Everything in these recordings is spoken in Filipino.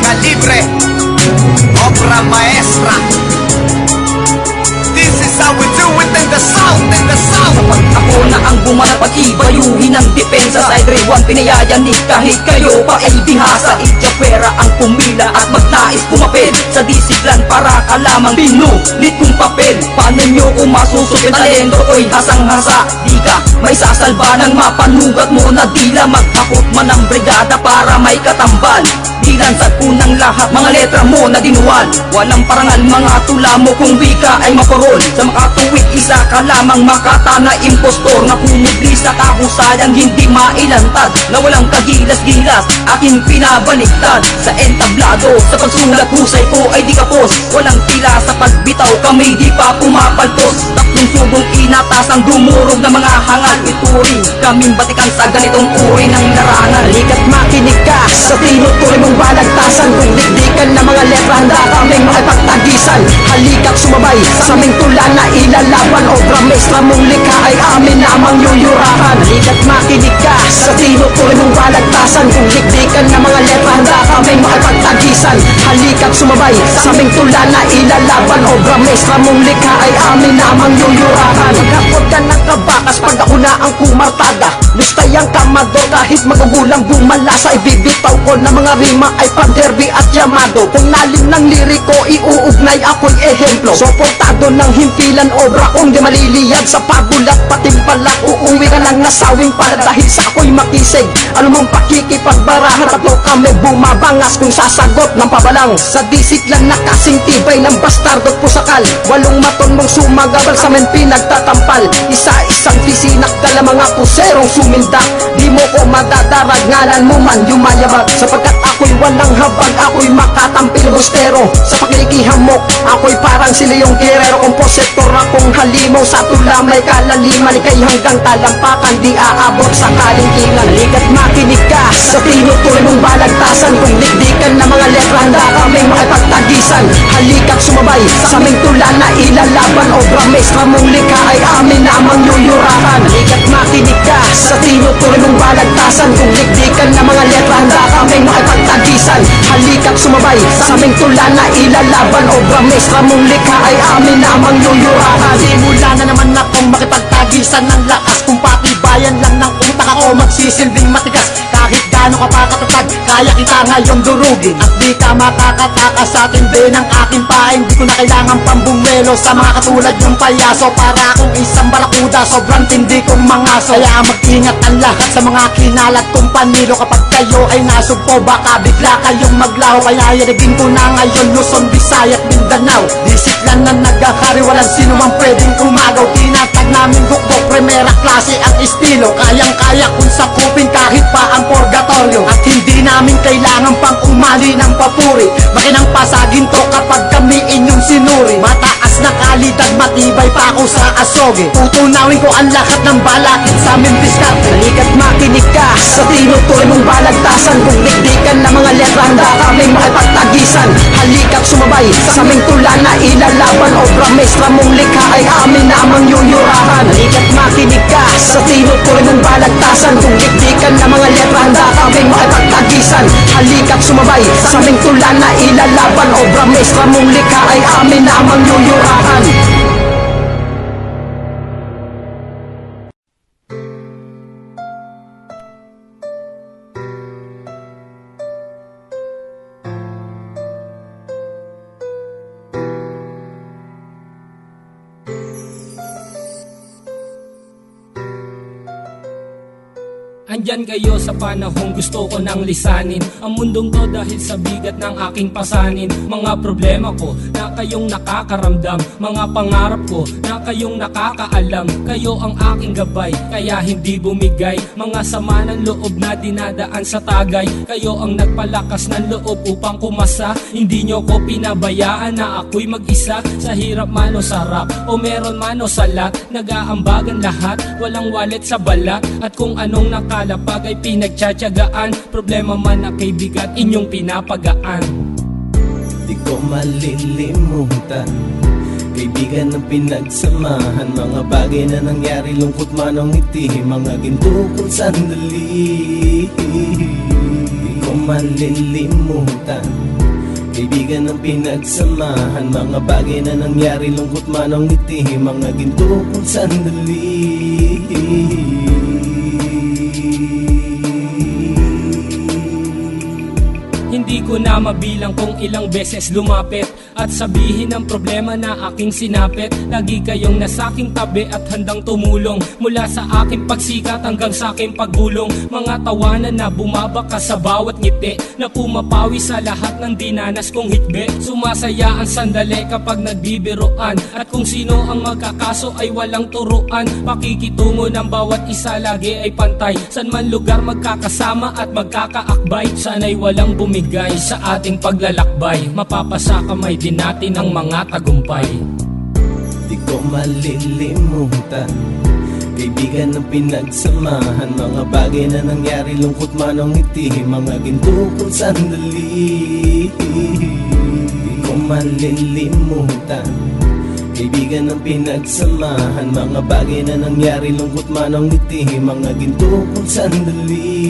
Música libre, obra maestra. This is how we do it in the South, in the South. Kapag ako na ang bumanat, pag-ibayuhin ang depensa sa Side 1, pinayayanig kahit kayo pa ay bihasa. Idyapwera ang pumila at magnais kumapit sa disiplan para ka lamang pinulit kong papel. Paano nyo kung masusupin talento ko'y hasang-hasa? Di ka may sasalba ng mapanugat mo na dila. Maghakot man ang brigada para may katambal. Dilansad ko ng lahat mga letra mo na dinuwal. Walang parangal mga tula mo kung wika ay maparol. Sa makatuwid isa ka lamang makata na impostor na pumugli sa kahusayang hindi mailantad, na walang kagilas-gilas aking pinabaligtad. Sa entablado, sa pagsulat husay ko ay di kapos. Walang tila sa pagbitaw, kami di pa pumapaltos. Tatlong subong inatasang dumurog na mga hangal. Ituring kaming batikan sa ganitong uri ng larangan. Halika't makinig ka sa tinutuloy mong balagtasan. Kung dikdikan na mga letra, handa kaming makipagtagisan. Halika't sumabay sa aming tula na ilalaban. Obra maestra mong likha ay amin namang yuyurahan. Halika't makinig ka sa tinutuloy mong balagtasan. Kung dikdikan na mga letra, handa kaming makipagtagisan. Halika't sumabay sa aming tula na ilalaban. Obra maestra mong likha ay amin namang yuyurahan. Magkapot ka ng kabakas pag ako na ang kumartada. Lustay ang kamador kahit magugulang bumalasa. Ibibitaw ko na mga rima ay panderby at yamado. Kung nalim ng liriko, iuugnay ako'y ehemplo. Soportado ng himpilan, obra kong di maliliyag. Sa pagulat patimpalak, uuwi ka lang nasawing pala. Dahil sa ako'y makisig, ano mong pakikipagbarahan. Tatlo kami bumabangas kung sasagot ng pabalang. Sa disiklan na kasing tibay ng bastardo't pusakal. Walong maton mong sumagabal sa men pinagtatampal. Isa-isang tisinak dala mga puserong sumindak. Di mo ko madadarag, ngalan mo man yumayabag. Sapagkat ako'y walang habag, ako'y makatampil bustero. Sa pakilikihamok, ako'y parang si Leong Guerrero. Kompositor akong halimaw sa tula may kalaliman. Ika'y hanggang talampakan, di aabot sa kalingkingan. Halika't makinig ka sa tinutuloy mong balagtasan. Kung dikdikan na mga letra, handa kaming makipagtagisan. Halika't sumabay sa aming tula na ilalaban. Obra maestra mong likha ay amin namang yuyurahan. Halika't makinig ka sa tinutuloy mong balagtasan. Kung dikdikan na mga letra, handa kaming makipagtagisan. Halika't sumabay sa aming tula na ilalaban. Obra maestra mong likha ay amin namang yuyurahan. Simula na naman akong makipagtagisan ng lakas. Kung patibayan lang ng utak ako magsisilbing matigas. Kahit gaano ka pa katatag, kaya kita ngayon durugin. At di ka makakatakas sa tindi ng aking paing. Di ko na kailangan pambumelo sa mga katulad yung payaso. Para akong isang barakuda, sobrang tindi kong mangaso. Kaya mag-ingat ang lahat sa mga kinalat kong panilo. Kapag kayo ay nasugpo, baka bigla kayong maglaho. Kaya yarigin ko na ngayon Luzon, Visaya at Mindanao. Disiklan na nagkakari, walang sino man pwedeng umagaw. Tinatag namin hukbok, primera klase ang estilo. Kayang-kaya kung sakupin kahit pa ang purgatorio. At hindi namin kailangan pang umali ng papuri. Makinang pasagin to kapag kami inyong sinuri. Mataas na kalidad, matibay pa ako sa asoge. Tutunawin ko ang lahat ng balakid sa aming diskarte. Halika't makinig ka sa tinutuloy mong balagtasan. Kung dikdikan na mga letra, handa kaming makipagtagisan. Halika't sumabay sa aming tula na ilalaban. Obra maestra mong likha ay amin namang yuyurahan. Halika't makinig ka sa tinutuloy mong balagtasan. Kung dikdikan na mga letra, handa kaming makipagtagisan. Halika't sumabay sa aming tula na ilalaban. Obra maestra mong likha ay amin namang yuyurahan. Andyan kayo sa panahong gusto ko nang lisanin ang mundong to dahil sa bigat ng aking pasanin. Mga problema ko na kayong nakakaramdam, mga pangarap ko na kayong nakakaalam. Kayo ang aking gabay, kaya hindi bumigay. Mga sama ng loob na dinadaan sa tagay. Kayo ang nagpalakas ng loob upang kumasa. Hindi nyo ko pinabayaan na ako'y mag-isa. Sa hirap man o sarap, o meron man o salat, nag-aambagan lahat, walang wallet sa balat. At kung anong nakalapag ay pinagtsatsagaan, problema man na kay bigat inyong pinapagaan. Di ko malilimutan, kaibigan ng pinagsamahan. Mga bagay na nangyari, lungkot man o ngiti, mga ginto kong sandali. Di ko malilimutan, Kaibigan ng pinagsamahan, mga bagay na nangyari, lungkot man ang ngiti, mga ginto kung sandali. Hindi ko na mabilang kung ilang beses lumapit at sabihin ang problema na aking sinapit. Lagi kayong nasa aking tabi at handang tumulong, mula sa aking pagsikat hanggang sa aking paggulong. Mga tawanan na bumabaka sa bawat ngiti, na pumapawi sa lahat ng dinanas kong hitbe. Sumasaya ang sandali kapag nagbibiroan, at kung sino ang magkakaso ay walang turuan. Pakikitungo ng bawat isa lagi ay pantay, san man lugar magkakasama at magkakaakbay. Sana'y walang bumigay sa ating paglalakbay, mapapasa kamay din natin ang mga tagumpay. Di ko malilimutan, kaibigan ng pinagsamahan, mga bagay na nangyari, lungkot man ang ngiti, mga ginto kung sandali. Di ko malilimutan, kaibigan ng pinagsamahan, mga bagay na nangyari, lungkot man ang ngiti, mga ginto kung sandali.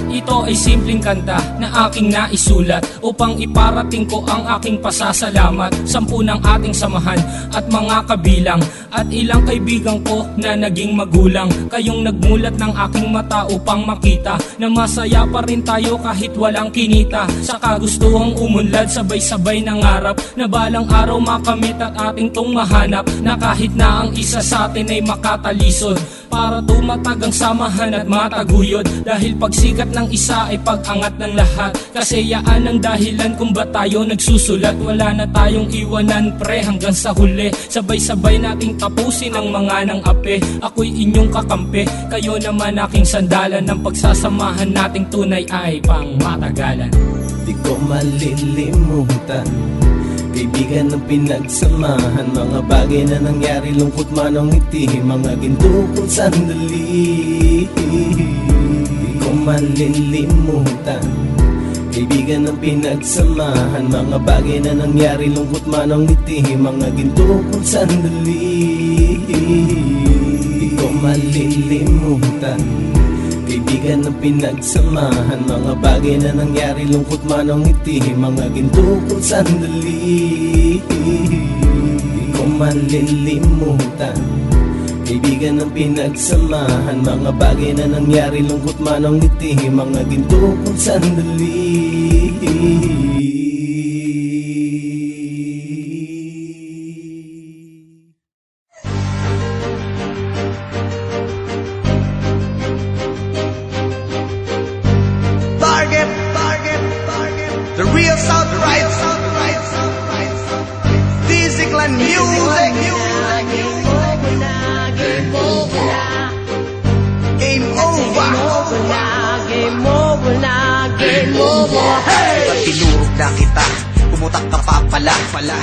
Ito ay simpleng kanta na aking naisulat upang iparating ko ang aking pasasalamat. 10 ng ating samahan at mga kabilang, at ilang kaibigan ko na naging magulang. Kayong nagmulat ng aking mata upang makita na masaya pa rin tayo kahit walang kinita. Sa kagustuhang umunlad, sabay-sabay nangarap na balang araw makamit at ating tong mahanap, na kahit na ang isa sa atin ay makatalisod, para tumatag ang samahan at mataguyod. Dahil pagsikat ng isa ay pag-angat ng lahat, kasayaan ang dahilan kung ba't tayo nagsusulat. Wala na tayong iwanan pre hanggang sa huli, sabay-sabay nating tapusin ang mga nang ape. Ako'y inyong kakampi, kayo naman aking sandalan, ng pagsasamahan nating tunay ay pang matagalan. Di ko malilimutan, kaibigan ng pinagsamahan, mga bagay na nangyari, lungkot man ang ngiti, mga ginto kung sandali. Di ko malilimutan, kaibigan ng pinagsamahan, mga bagay na nangyari, lungkot man ang ngiti, mga ginto kung sandali. Di ko malilimutan, kaibigan ng pinagsamahan, mga bagay na nangyari, lungkot man ang ngiti, mga ginto kung sandali. Di ko malilimutan, kaibigan ng pinagsamahan, mga bagay na nangyari, lungkot man ang ngiti, mga ginto kung sandali. The real South Right, Dizzy Clan Music. Game over. Tinurog na kita, pumutak ka pa pala.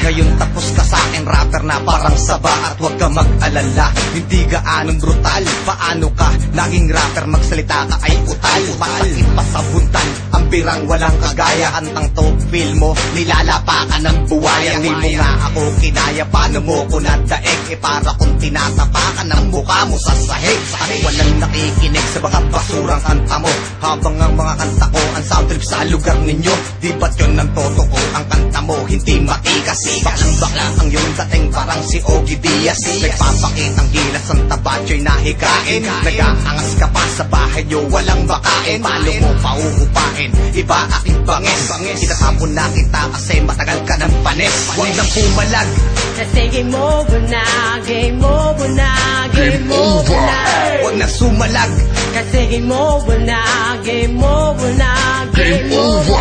Ngayon tapos ka sa akin, rapper na parang saba. At huwag ka mag-alala, hindi gaanong brutal. Paano ka naging rapper, magsalita ka ay utal. Patakit pa sa buntan, ang birang walang kagaya. Antang to, feel mo, nilalapa ka ng buwaya. Hindi mo nga ako kinaya, paano mo ko nadaig? Para kung tinatapa ka ng mukha mo sa sahig. Walang nakikinig sa mga basurang kanta mo, habang ang mga kanta ko ang sound trip sa lugar ninyo. Di ba't yun ang totoo? Ang kanta mo hindi maikasi. Baklang-bakla ang iyong dating parang si Ogie Diaz. Nagpapakitang gilas ang tabatyo'y nahigain. Nag-aangas ka pa sa bahay nyo, walang bakain. Palo mo pauupain, iba aking bangis. Itatapon na kita kasi matagal ka ng panis. Huwag nang pumalag, kasi game over na, game over na, game over na. huwag nang sumalag, Kasi game over na, game over na, game over.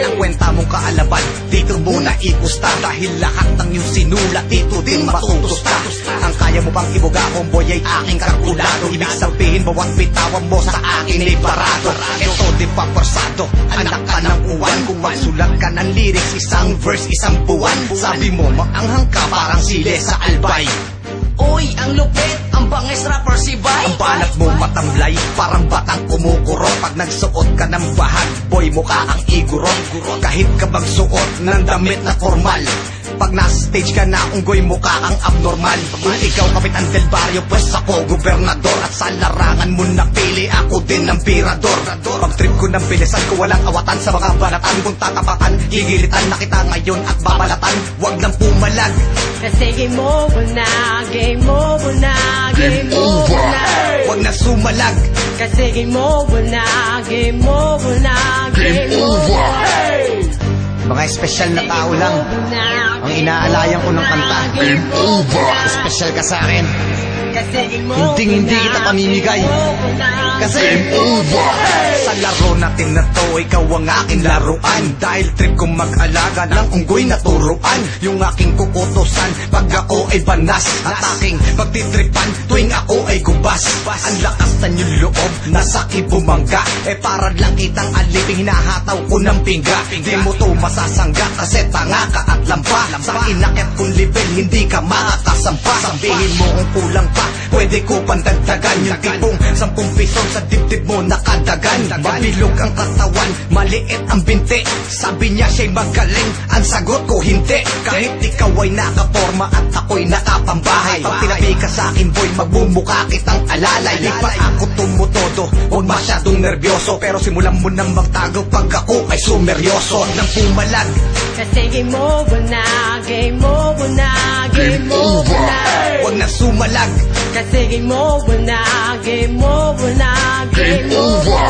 ang kwenta mong kaalaban dito muna ikusta. Dahil lahat ng iyong sinulat dito din matutusta. Ang kaya mo bang ibuga, homeboy, ay aking kalkulado. Ibig sabihin bawat bitawan mo sa akin ay parado. Ito di pa forsado, anak ka ng uwan. Kung magsulat ka ng lyrics, isang verse, isang buwan. Sabi mo maanghang ka parang sile sa albay. Uy, ang lupit, ang bangis rapper si Bay. Ang balat mo matamlay, parang batang kumukurot. Pag nagsuot ka ng bahag, boy mukha ang igurot. Kahit ka magsuot ng damit na formal, Pag nasa stage ka na, unggoy mukha kang abnormal. Kung ikaw kapitan del barrio, pues ako gobernador. At sa larangan mo napili, ako din ang pirador. Pag trip ko ng bilisan ko, walang awatan sa mga banatan. Kung tatapatan, gigilitan na kita ngayon at babalatan. Huwag lang pumalag. Kasi game over na, game over na, game over na. Huwag na sumalag. Kasi game over na, game over na, game over. Mga espesyal na tao lang ang inaalayan ko ng kanta. Game over. Espesyal ka sa akin. Kasi game over Hindi na, kita pamimigay. game over na. Kasi sa laro natin na to, ikaw ang aking laruan. Dahil trip kong mag-alaga ng unggoy na turuan. Yung aking kukutusan pag ako ay banas. At aking pagtitripan tuwing ako ay gubas. Ang lakas na yung loob, nasa bumangga. Para lang kitang aliping, hinahataw ko ng pingga. Di mo to masasangga kasi tanga ka at lampa. Sa inakyat kong level, hindi ka makakasampa. Sabihin mo kung kulang pa, pwede ko pandagdagan. Yung tipong 10 piso sa dibdib mo nakadagan. Mabilog ang katawan, maliit ang binti. Sabi niya siya'y magaling, ang sagot ko hindi. Kahit ikaw ay nakaporma at ako'y nakapambahay. Pag tinabi ka sa akin boy, magbumuka kitang alalay. Di pa ako tumutodo, huwag masyadong nervyoso. Pero simulan mo nang magtago pag ako ay sumeryoso. Huwag nang pumalag. Kasi game over na, game over na, game over na. Huwag na sumalag. Kasi game over na, game over na, game over.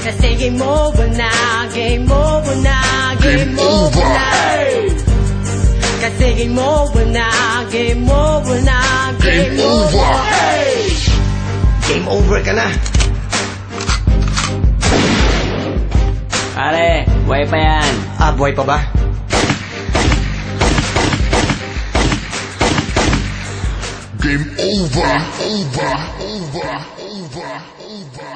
Kasi game over na, game over na, game over na. Kasi game over na, game over na, game over. Game over ka na. Pare, buhay pa yan. Buhay pa ba? Game over. Over. Over. Over. Over.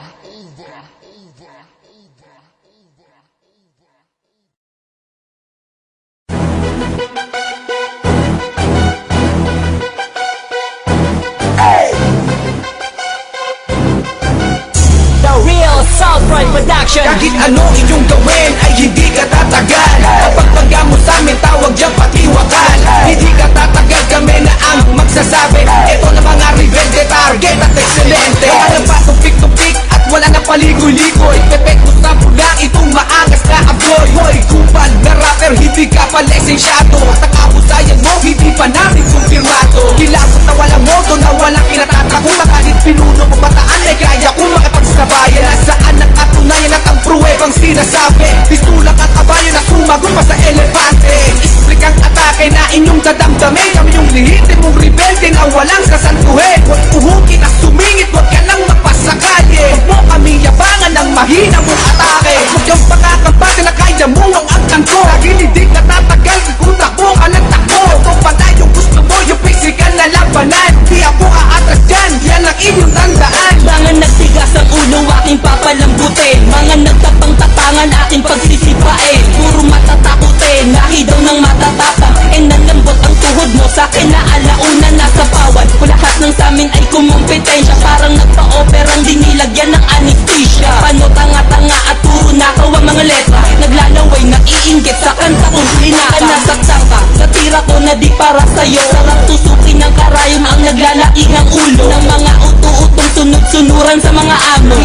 The Real Southpride Production. Kahit ano inyong gawin ay hindi ka tatagal. Kapag pagka mo sa amin, tawag dyan patiwakal. Hindi ka tatagal, kami na ang magsasabi. Ito na mga rebelde, target at excelente. Wala na pa tumpik-tumpik at wala na paligoy-ligoy. Pepekto sa pula, itong maangas na abloy. Hoy, kupal na rapper, hindi ka pa lisensyado. At ang kahusayan mo, hindi pa namin kumpirmado. Kilabot na walang modo, na walang kinatatakutan. Kahit pinuno mo bataan, ay kaya kong makipagsabayan. Nasaan ang katunayan at ang pruwebang sinasabi? Pistulak at kabayo na sumagot pa sa elepante. Islik ang atake na inyong dadamdamin. Kami yung lihitin mong rebelde na walang sasantuhin. Huwag puhukin at sumingit, huwag ka nang magpasakali. Huwag mo kami yabangan ng mahina mong atake. Huwag kang pakakabati na kaya mo ang angkan ko. Nagilindig na tatagal, kung takbo ka ng takbo. Ito pala yung gusto mo, yung physical na labanan. Di ako aatras dyan, yan ang inyong tandaan. Mga nagtigas ang ulo aking papalambutin. Mga nagtapang-tapangan aking pagsisipain. Puro matatakutin, nahi daw ng matatapang. Nalambot ang tuhod mo sa'kin na alauna nasa pawan. Kung lahat ng samin ay kumumpetensya, parang nagpa-operang dinilagyan ng anesthesia. Pano tanga-tanga at puro nakaw ang mga letra. Naglalaway, naiinggit sa kanta kong hinaka. Nasaktan ka, sa tira ko na di para sa'yo. Sarap tusukin ng karayom ang naglalaing ang ulo ng mga utu-utong sunod-sunuran sa mga amo.